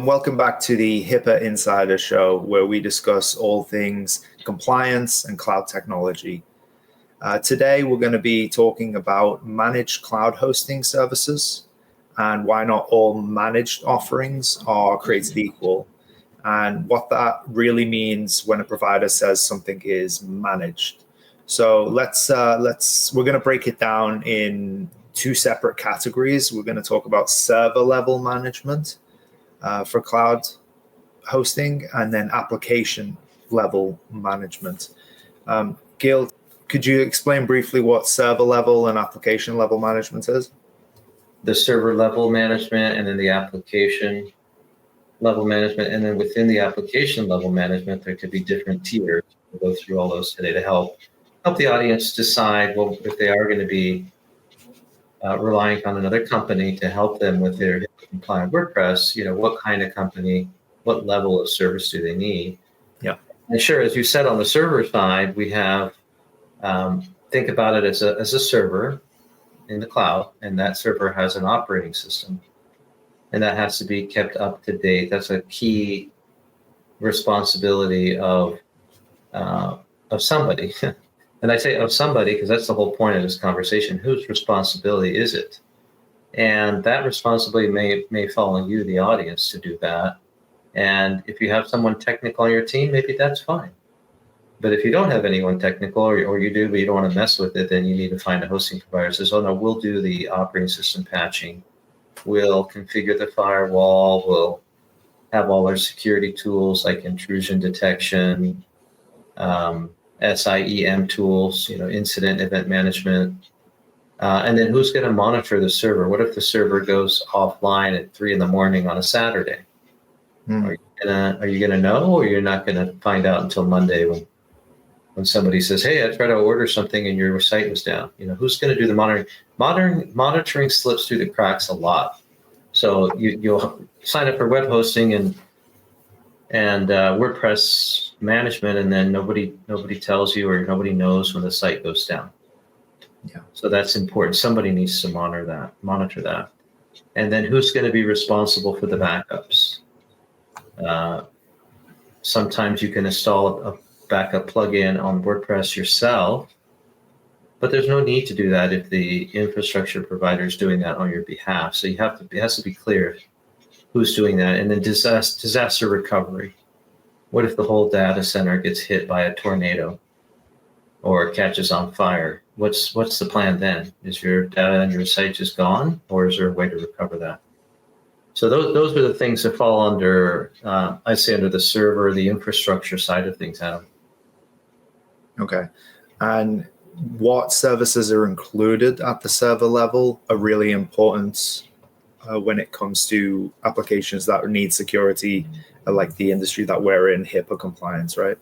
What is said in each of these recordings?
and welcome back to the HIPAA Insider Show, where we discuss all things compliance and cloud technology. Today, we're going to be talking about managed cloud hosting services and why not all managed offerings are created equal, and what that really means when a provider says something is managed. So we're going to break it down in two separate categories. We're going to talk about server level management for cloud hosting, and then application level management. Gil, could you explain briefly what server level and application level management is? The server level management, and then the application level management, and then within the application level management, there could be different tiers. We'll go through all those today to help the audience decide, well, if they are going to be relying on another company to help them with their compliant WordPress, what kind of company, what level of service do they need? Yeah. And sure, as you said, on the server side, we have, think about it as a server in the cloud, and that server has an operating system, and that has to be kept up to date. That's a key responsibility of somebody. And I say of somebody because that's the whole point of this conversation. Whose responsibility is it? And that responsibility may fall on you, the audience, to do that. And if you have someone technical on your team, maybe that's fine. But if you don't have anyone technical, or you do, but you don't want to mess with it, then you need to find a hosting provider that says, oh, no, we'll do the operating system patching. We'll configure the firewall. We'll have all our security tools like intrusion detection, SIEM tools, incident event management. And then who's going to monitor the server? What if the server goes offline at 3 a.m. on a Saturday? Are you gonna know, or you're not gonna find out until Monday when somebody says, hey, I tried to order something and your site was down? Who's going to do the monitoring? Monitoring slips through the cracks a lot. So you'll sign up for web hosting and WordPress management, and then nobody tells you, or nobody knows when the site goes down. Yeah. So that's important. Somebody needs to monitor that. And then who's going to be responsible for the backups? Sometimes you can install a backup plugin on WordPress yourself, but there's no need to do that if the infrastructure provider is doing that on your behalf. So it has to be clear who's doing that. And then disaster recovery. What if the whole data center gets hit by a tornado or catches on fire? What's the plan then? Is your data and your site just gone, or is there a way to recover that? So those are the things that fall under, I'd say, under the server, the infrastructure side of things, Adam. Okay. And what services are included at the server level are really important when it comes to applications that need security, like the industry that we're in, HIPAA compliance, right?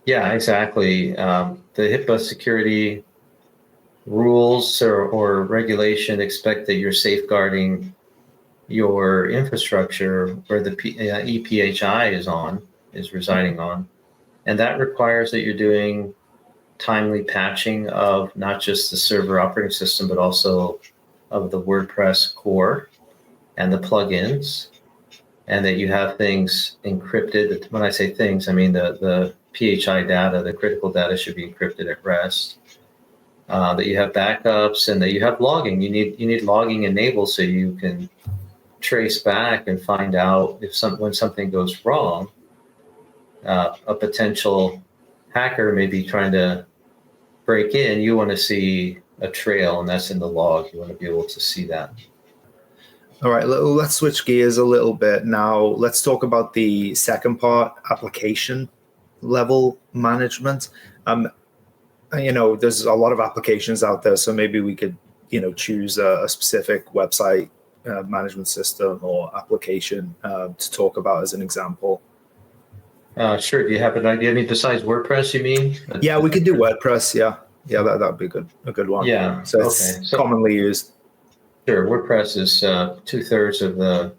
Yeah, exactly. The HIPAA security rules or regulation expect that you're safeguarding your infrastructure where the EPHI is residing on. And that requires that you're doing timely patching of not just the server operating system, but also of the WordPress core and the plugins, and that you have things encrypted. When I say things, I mean the PHI data, the critical data should be encrypted at rest. That you have backups, and that you have logging. You need logging enabled so you can trace back and find out when something goes wrong. A potential hacker may be trying to break in. You want to see a trail, and that's in the log. You want to be able to see that. All right, let's switch gears a little bit. Now, let's talk about the second part, application level management. There's a lot of applications out there, so maybe we could, choose a specific website management system or application to talk about as an example. Sure. Do you have an idea? Besides WordPress, you mean? Yeah, we could do WordPress. Yeah, that'd be a good one. Yeah. So it's commonly used. Sure. WordPress is 2/3 of the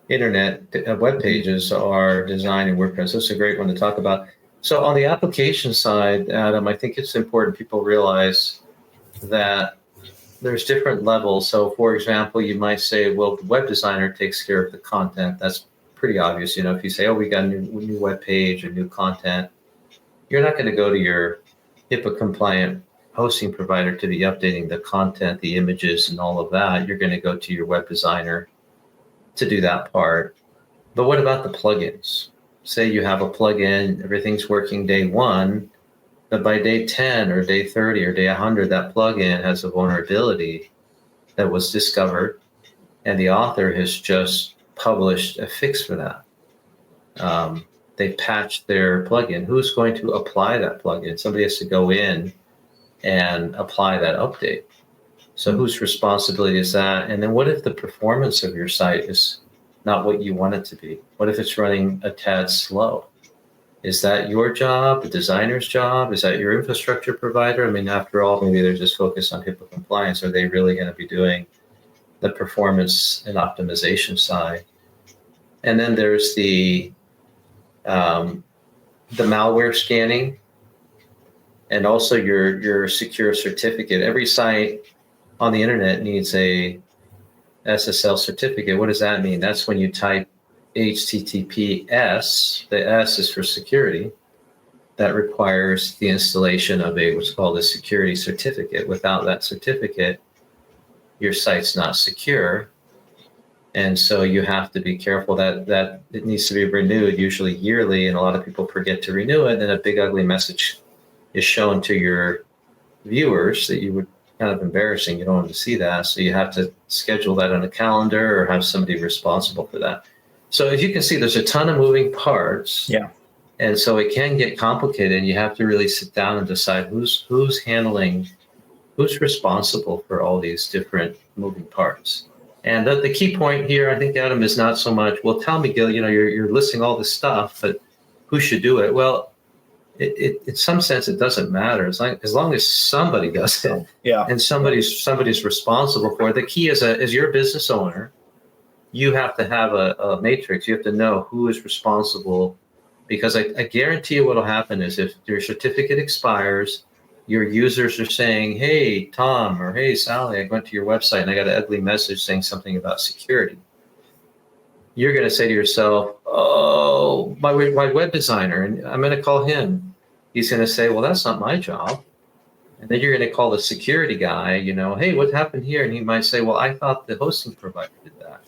internet web pages are designed in WordPress. That's a great one to talk about. So on the application side, Adam, I think it's important people realize that there's different levels. So for example, you might say, well, the web designer takes care of the content. That's pretty obvious. If you say, oh, we got a new web page or new content, you're not going to go to your HIPAA compliant hosting provider to be updating the content, the images, and all of that. You're going to go to your web designer to do that part. But what about the plugins? Say you have a plugin, everything's working day one, but by day 10 or day 30 or day 100, that plugin has a vulnerability that was discovered, and the author has just published a fix for that. They patched their plugin. Who's going to apply that plugin? Somebody has to go in and apply that update. So whose responsibility is that? And then what if the performance of your site is not what you want it to be? What if it's running a tad slow? Is that your job, the designer's job? Is that your infrastructure provider? I mean, after all, maybe they're just focused on HIPAA compliance. Are they really going to be doing the performance and optimization side? And then there's the malware scanning, and also your secure certificate. Every site on the internet needs a SSL certificate. What does that mean? That's when you type HTTPS, the S is for security. That requires the installation of what's called a security certificate. Without that certificate, your site's not secure. And so you have to be careful that it needs to be renewed, usually yearly, and a lot of people forget to renew it. And then a big ugly message is shown to your viewers that you would kind of embarrassing. You don't want to see that. So you have to schedule that on a calendar or have somebody responsible for that. So as you can see, there's a ton of moving parts. Yeah. And so it can get complicated, and you have to really sit down and decide who's responsible for all these different moving parts. And the key point here, I think, Adam, is not so much, well, tell me, Gil, you're listing all this stuff, but who should do it? Well, in some sense, it doesn't matter as long as somebody does it. Yeah. And somebody's responsible for it. The key is, as you're a business owner, you have to have a matrix. You have to know who is responsible, because I guarantee you what will happen is if your certificate expires, your users are saying, hey, Tom, or hey, Sally, I went to your website and I got an ugly message saying something about security. You're going to say to yourself, oh, my web designer, and I'm going to call him. He's going to say, well, that's not my job. And then you're going to call the security guy, hey, what happened here? And he might say, well, I thought the hosting provider did that.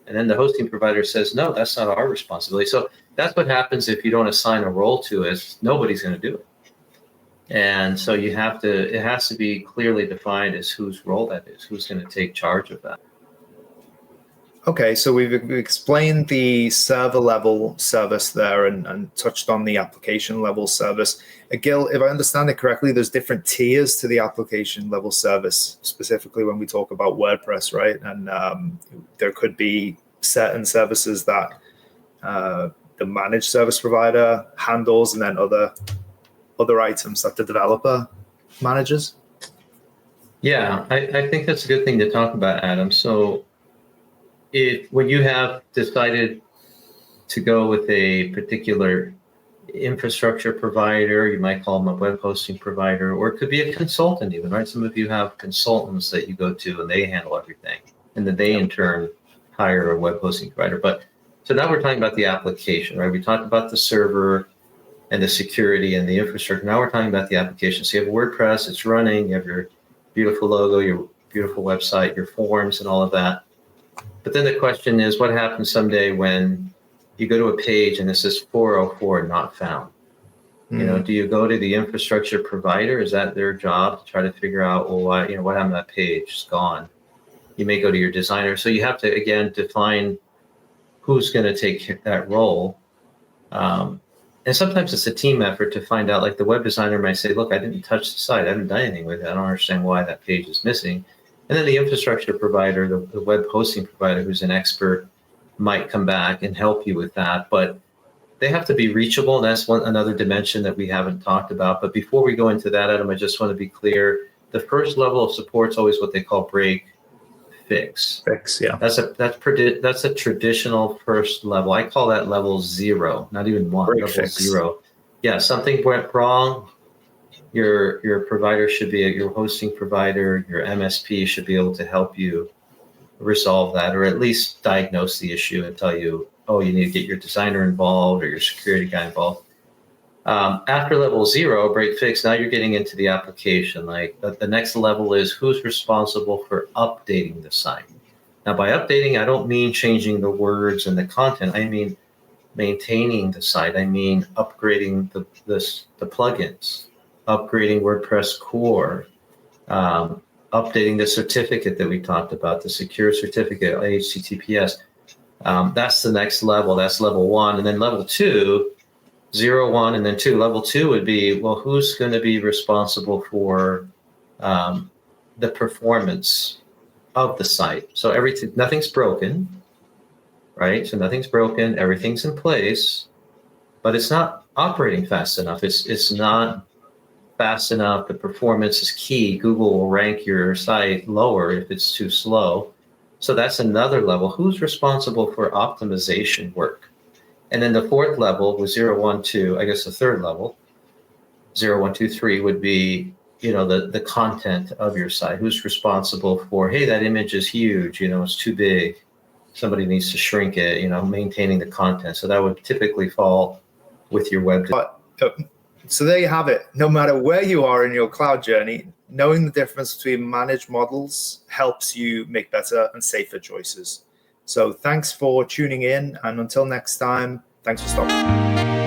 And then the hosting provider says, no, that's not our responsibility. So that's what happens if you don't assign a role to it. Nobody's going to do it. And so it has to be clearly defined as whose role that is, who's going to take charge of that. Okay, so we've explained the server level service there and touched on the application level service. Gil, if I understand it correctly, there's different tiers to the application level service, specifically when we talk about WordPress, right? And there could be certain services that the managed service provider handles, and then other items that the developer manages. Yeah, I think that's a good thing to talk about, Adam. So when you have decided to go with a particular infrastructure provider, you might call them a web hosting provider, or it could be a consultant even, right? Some of you have consultants that you go to and they handle everything. And then they in turn hire a web hosting provider. So now we're talking about the application, right? We talked about the server and the security and the infrastructure. Now we're talking about the application. So you have WordPress, it's running, you have your beautiful logo, your beautiful website, your forms and all of that. But then the question is, what happens someday when you go to a page and it says 404 not found? Do you go to the infrastructure provider? Is that their job to try to figure out, well, what happened to that page? It's gone. You may go to your designer. So you have to, again, define who's going to take that role. And sometimes it's a team effort to find out, like the web designer might say, look, I didn't touch the site. I haven't done anything with it. I don't understand why that page is missing. And then the infrastructure provider, the web hosting provider, who's an expert, might come back and help you with that. But they have to be reachable. And that's another dimension that we haven't talked about. But before we go into that, Adam, I just want to be clear. The first level of support is always what they call break, fix. Yeah. That's a traditional first level. I call that level 0, not even 1, break, level fix. 0. Yeah, something went wrong. Your provider should be, your hosting provider, your MSP should be able to help you resolve that, or at least diagnose the issue and tell you, oh, you need to get your designer involved or your security guy involved. After level 0, break fix, now you're getting into the application. Like the next level is who's responsible for updating the site. Now, by updating, I don't mean changing the words and the content. I mean maintaining the site. I mean upgrading the plugins, upgrading WordPress core, updating the certificate that we talked about, the secure certificate, HTTPS. That's the next level. That's level 1. And then level 2, 0, 1, and then 2. Level 2 would be, well, who's going to be responsible for the performance of the site? So nothing's broken, right? So nothing's broken, everything's in place, but it's not operating fast enough. It's not fast enough. The performance is key. Google will rank your site lower if it's too slow. So that's another level. Who's responsible for optimization work? And then the 4th level was 0, 1, 2. I guess the 3rd level, 0, 1, 2, 3 would be, the content of your site. Who's responsible for, hey, that image is huge, it's too big. Somebody needs to shrink it, maintaining the content. So that would typically fall with your web. So there you have it. No matter where you are in your cloud journey, knowing the difference between managed models helps you make better and safer choices. So thanks for tuning in. And until next time, thanks for stopping.